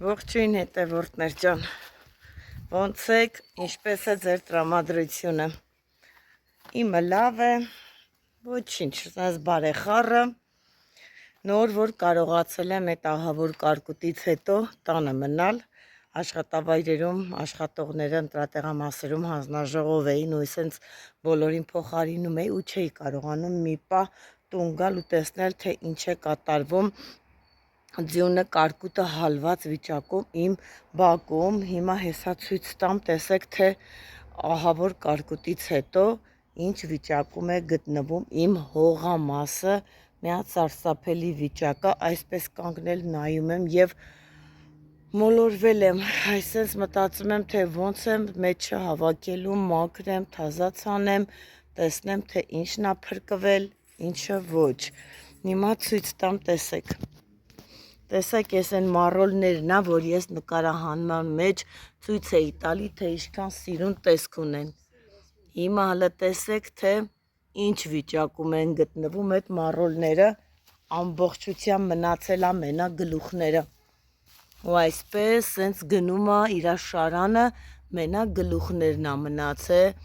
Ողջույն հետևորդներ ջան, ոնց եք, ինչպես է ձեր տրամադրությունը, իմը լավ է, ոչինչ, այս բարեխառը, նոր որ կարողացել եմ այդ ահավոր կարկուտից հետո տանը մնալ, աշխատավայրերում, աշխատողները ընտրատեղամասերում հանձնաժողով էին ու սենց բոլորին փոխարինում էի ու չէի կարողանում մի պահ տուն գալ ու տեսնել, թե ինչ է կատարվում ձյունը կարկուտը հալված վիճակում իմ բակում, հիմա հեսա ցույց տամ, տեսեք թե ահավոր կարկուտից հետո ինչ վիճակում է գտնվում իմ հողամասը, մի հատ սարսափելի վիճակա, այսպես կանգնել նայում եմ եւ մոլորվել եմ, այսպես մտածում եմ, թե ոնց եմ մեջը հավաքելու, մաքրեմ, թազացանեմ, տեսնեմ, թե ինչն է փրկվել, ինչը ոչ, հիմա ցույց տամ, տեսեք Տեսեք, ես են մարոլներն, որ ես նկարահանման մեջ ցույց էի տալի, թե ինչքան սիրուն տեսք ունեն։ Հիմա հələ տեսեք, թե ինչ վիճակում են գտնվում այդ մարոլները, ամբողջությամբ մնացել է մենակ գլուխները։ Ու այսպես սենց գնում է իր շարանը, մենակ գլուխներն է մնացել,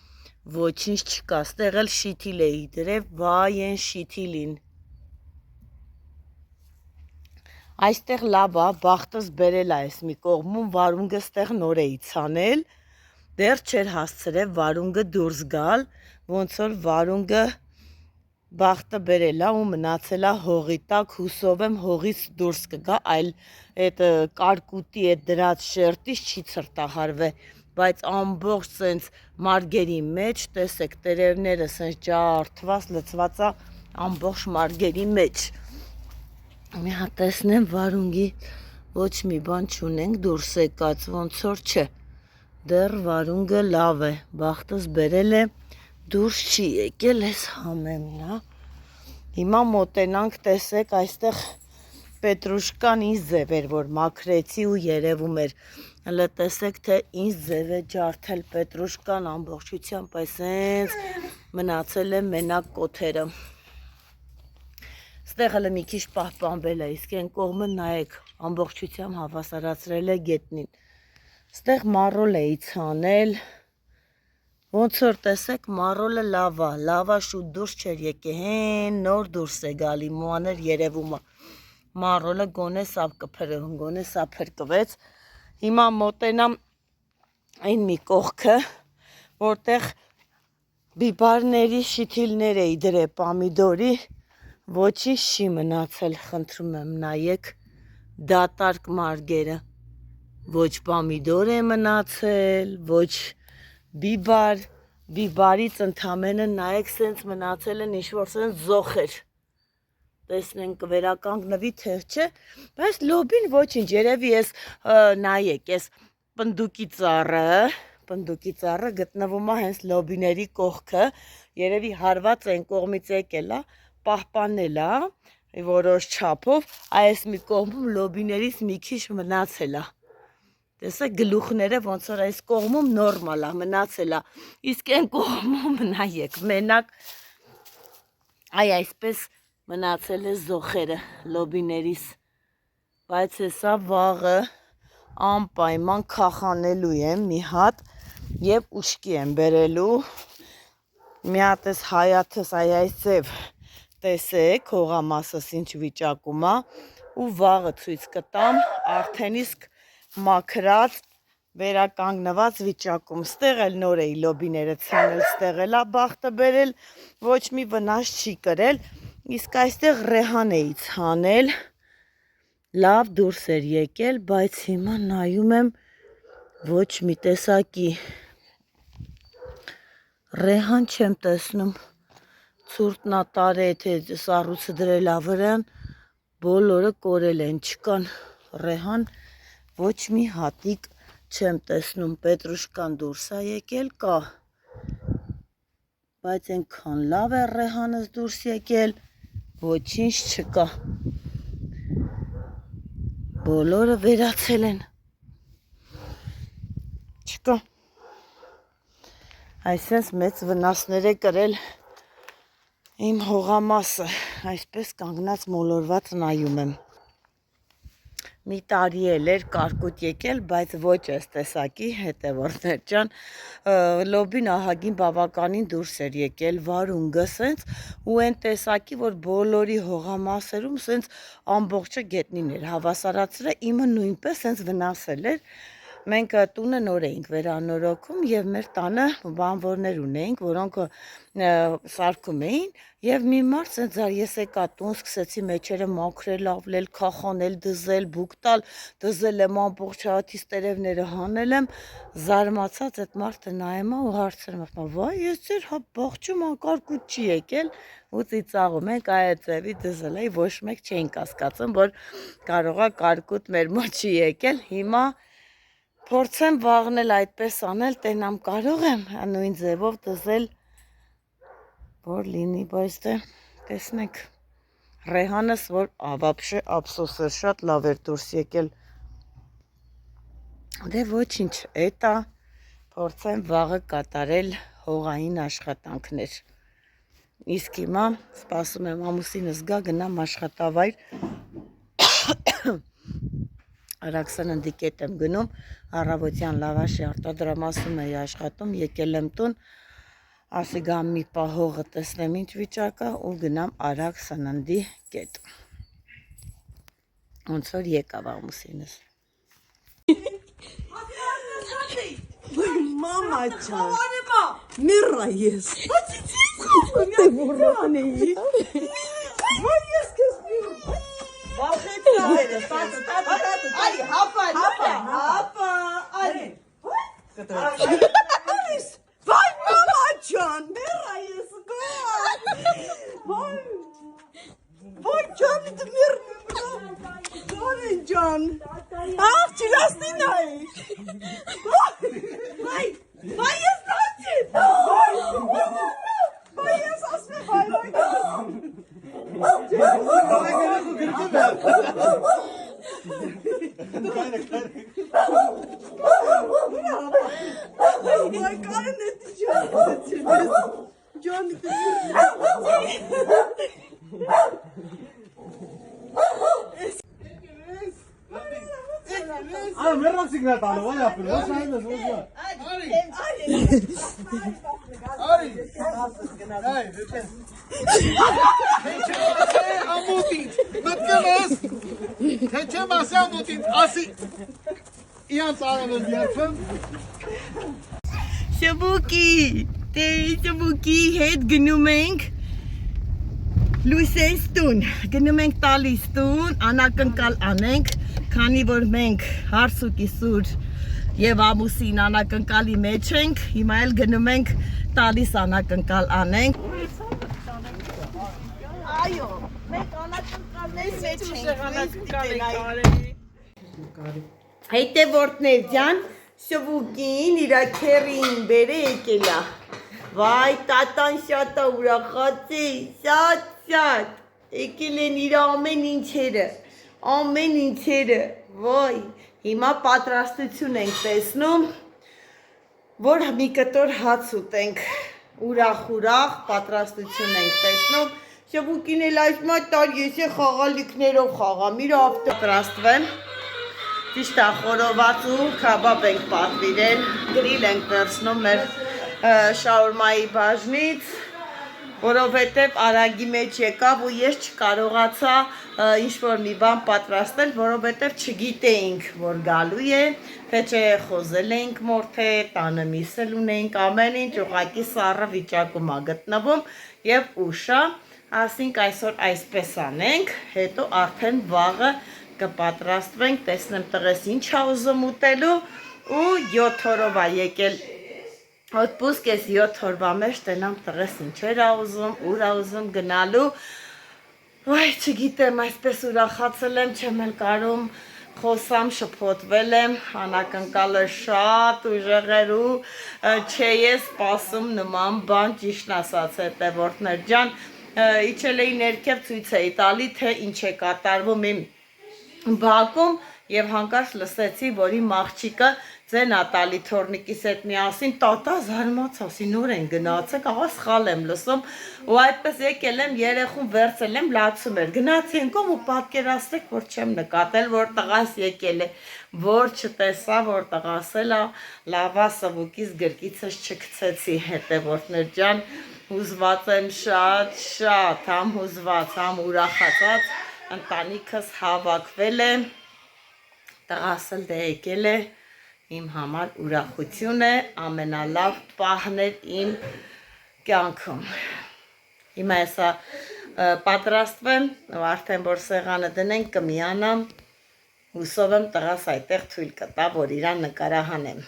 ոչինչ չկա, ստեղ էլ շիթիլ էի դրել, վայ են շիթիլին։ Այստեղ լավ է, բախտս բերել է այս մի կողմում, վարունգը ստեղ նոր էի ցանել, դեռ չէր հասցրել վարունգը դուրս գալ, ոնց որ վարունգը բախտը բերել է ու մնացել է հողի տակ, հուսով եմ հողից դուրս կգա, այլ այդ կարկուտի այդ դրած շերտից չի ցրտահարվել, բայց ամբողջ սենց մարգերի մեջ, տեսեք, տերևները սենց ջարդված, լցված է ամբողջ մարգերի մեջ։ Մի հատ տեսնեմ վարունգի ոչ մի բան չունենք դուրս եկած, ոնց որ չէ, դեռ վարունգը լավ է, բախտս բերել է, դուրս չի եկել, ես համեմն է, հիմա մոտենանք, տեսեք, այստեղ պետրուշկան ինչ ձև էր, որ մաքրեցի ու երևում էր, հələ տեսեք, թե ինչ ձև է ջարդել պետրուշկան ամբողջությամբ, այսենց մնացել է մենակ կոթերը։ Ստեղ հələ մի քիչ պահպանվել է, իսկ այն կողմը նայեք, ամբողջությամբ հավասարացրել է գետնին։ Ստեղ մարոլ էի ցանել, ոնց որ տեսեք, մարոլը լավ է, շուտ դուրս չէր եկել, հեն նոր դուրս է գալի, մանր երևում է։ Մարոլը գոնե սա կփրկվեց, գոնե սա փրկվեց։ Հիմա մոտենամ այն մի կողքը, որտեղ բիբարների շիթիլներ էի դրել պամիդորի, ոչինչ չի մնացել, խնդրում եմ նայեք, դատարկ մարգերը, ոչ պամիդոր է մնացել, ոչ բիբար, բիբարից ընդամենը նայեք սենց մնացել են ինչ-որ սենց զոխեր, տեսնենք կվերականգնվի թե չէ, բայց լոբին ոչինչ, երևի ես նայեք, ես պնդուկի ծառը գտնվում է հենց լոբիների կողքը, երևի հարված են կողմից եկել է, պահպանել է որոշ չափով, այս մի կողմում լոբիներից մի քիչ մնացել է, տեսեք գլուխները ոնց որ այս կողմում նորմալ է, մնացել է, իսկ այն կողմում նայեք, մենակ այսպես մնացել է զոխերը լոբիներիս, բայց հեսա վաղը անպայման քախանելու եմ մի հատ և ուշքի եմ բերելու, մի հատ ես հայաթս այս ձև տեսեք հողամասս ինչ վիճակում է ու վաղը ցույց կտամ արդեն իսկ մաքրած վերականգնված վիճակում, ստեղ էլ նոր էի լոբիները ցանել, ստեղ էլ է բախտը բերել, ոչ մի վնաս չի կրել, իսկ այստեղ ռեհան էի ցանել, լավ դուրս էր եկել, բայց հիմա նայում եմ ոչ մի տեսակի ռեհան չեմ տեսնում, ցուրտնա տարե, թե սառույցը դրել է վրան, բոլորը կորել են, չկան ռեհան, ոչ մի հատիկ չեմ տեսնում, պետրուշկան դուրս է եկել, կա, բայց այնքան լավ է ռեհանս դուրս եկել, ոչինչ չկա, բոլորը վերացել են, չկա, այսպես մեծ վնասներ է կրել իմ հողամասը, այսպես կանգնած մոլորված նայում եմ, մի տարի էր կարկուտ եկել, բայց ոչ այս տեսակի հետևորդներ ջան, լոբին ահագին բավականին դուրս էր եկել, վարունգը սենց ու այն տեսակի, որ բոլորի հողամասերում սենց ամբողջը գետնին էր հավասարացրել, իմը նույնպես սենց վնասել էր։ Մենք տունը նոր էինք վերանորոգում եւ մեր տանը բանվորներ ունեինք, որոնք սարքում էին եւ մի մարդ սենց ես եկա տուն, սկսեցի մեջերը մաքրել, ավլել, քախանել, դզել, բուկ տալ, դզել եմ ամբողջ հաթից տերևները հանել եմ, զարմացած այդ մարդը նայում ու հարցրում եմ, վայ, ես ձեր բաղջում անկարգուտ չի եկել ու ծիծաղում ենք այդ ձևի դզել էի, ոչ մեկ չէինք հասկացում, որ կարողա կարկուտ մեր մոտ չի եկել, հիմա փորձեմ վաղնել այդպես անել, տենամ կարող եմ նույն ձևով դզել, որ լինի, բայց տեսնենք, Ռեհանս, որ ավաբշե ափսոսը շատ լավ էր դուրս եկել, դե ոչինչ, էտա փորձեմ վաղը կատարել հողային աշխատանքներ, իսկ հիմա սպասում եմ ամուսինս գա, գնամ աշխատավայր, Արաքսաննդի կետ եմ գնում, առավոտյան լավաշի արտադրամասում էի աշխատում, եկել եմ տուն, ասի գամ մի պահ հողը տեսնեմ ինչ վիճակա ու գնամ Արաքսաննդի կետ։ Ոնց որ եկավ ամուսինս։ Մամա ջան, միրա ես։ Դե որան էի։ Վայ ես քեզ միրա։ Վախեցավերը, տատա, այ հապա, այ։ Արիս, վայ մամա ջան, միրա ես գա։ Վայ ջան, դու միրա։ Դորեն ջան։ Ահ, չլաստին այ։ Վայ ես տացիտ։ Վայ ես ասմե Vay karın eti can Ay, me ron signatalo, vaya, pero no sabes, no sabes. Keçe basa amutin, asi. İyan sağlanır diyerken. Շվուկի, դե շվուկի հետ գնում ենք Լույսենս տուն, գնում ենք տալիս տուն, անակնկալ անենք, քանի որ մենք հարս ու կիսուր և ամուսին անակնկալի մեջ ենք, հիմա էլ գնում ենք տալիս անակնկալ անենք։ Այո, մենք անակնկալներ մեջ ենք, հետևորդներ ջան, շվուկին իրա քերին բերը եկելա, վայ տատան շատ ուրախած է, շատ, եկել են իրա ամեն ինչերը, վայ, հիմա պատրաստություն ենք տեսնում, որ մի կտոր հաց ուտենք, ուրախ պատրաստություն ենք տեսնում, շվուկին էլ այս մատար ես է խաղալիքներով խաղամ, իրա պատրաստվեմ, ճիշտ է խորոված ու քաբաբ ենք պատվիրել, գրիլ ենք վերցնում մեր շաուրմայի բաժնից, որովհետև արագի մեջ եկավ ու ես չկարողացա ինչ-որ մի բան պատրաստել, որովհետև չգիտեինք, որ գալու է, թե չէ խոզել էինք մորթե, տանը միս էլ ունեինք, ամեն ինչ ուղղակի սառը վիճակում է գտնվում և ուշ է, ասինք այսօր այսպես անենք, հետո արդեն վաղը կպատրաստվենք, տեսնեմ տղես ինչ ա ուզում ուտելու ու 7 օրով ա եկել Отпуск ես 7 օրվա մեջ տենամ տղես ինչեր ա ուզում, ուր ա ուզում գնալու, վայ չգիտեմ, այսպես ուրախացել եմ, չեմ էլ կարում խոսամ, շփոթվել եմ, անակնկալը շատ ուժեղ էր ու չէ ես սպասում նման բան ճիշտ ասած հետևորդներ ջան, իջել էի ներքև ցույց էի տալի, թե ինչ է կատարվում իմ բակում եւ հանկարծ լսեցի, որ իմ աղջիկը ձեր Նատալի թորնիկիս հետ միասին տատա զարմացա, ասի նոր են գնացեք, ահա սխալ եմ լսում, ու այդպես եկել եմ երեխուն վերցել եմ լացում էր, գնացի ընկում ու պատկերացրեք, որ չեմ նկատել, որ տղաս եկել է, որ չտեսա, որ տղաս էլա, լավա սվուկից գրկիցս չգցեցի, հետևորդներ ջան, հուզված եմ շատ, համ հուզված, համ ուրախացած, ընտանիքս հավաքվել է, տղաս էլ դե եկել է, իմ համար ուրախություն է, ամենալավ պահն էր իմ կյանքում։ Հիմա եսա պատրաստվեմ, արդեն որ սեղանը դնենք կմիանամ, հուսով եմ տղաս այդտեղ թույլ կտա, որ իրան նկարահանեմ։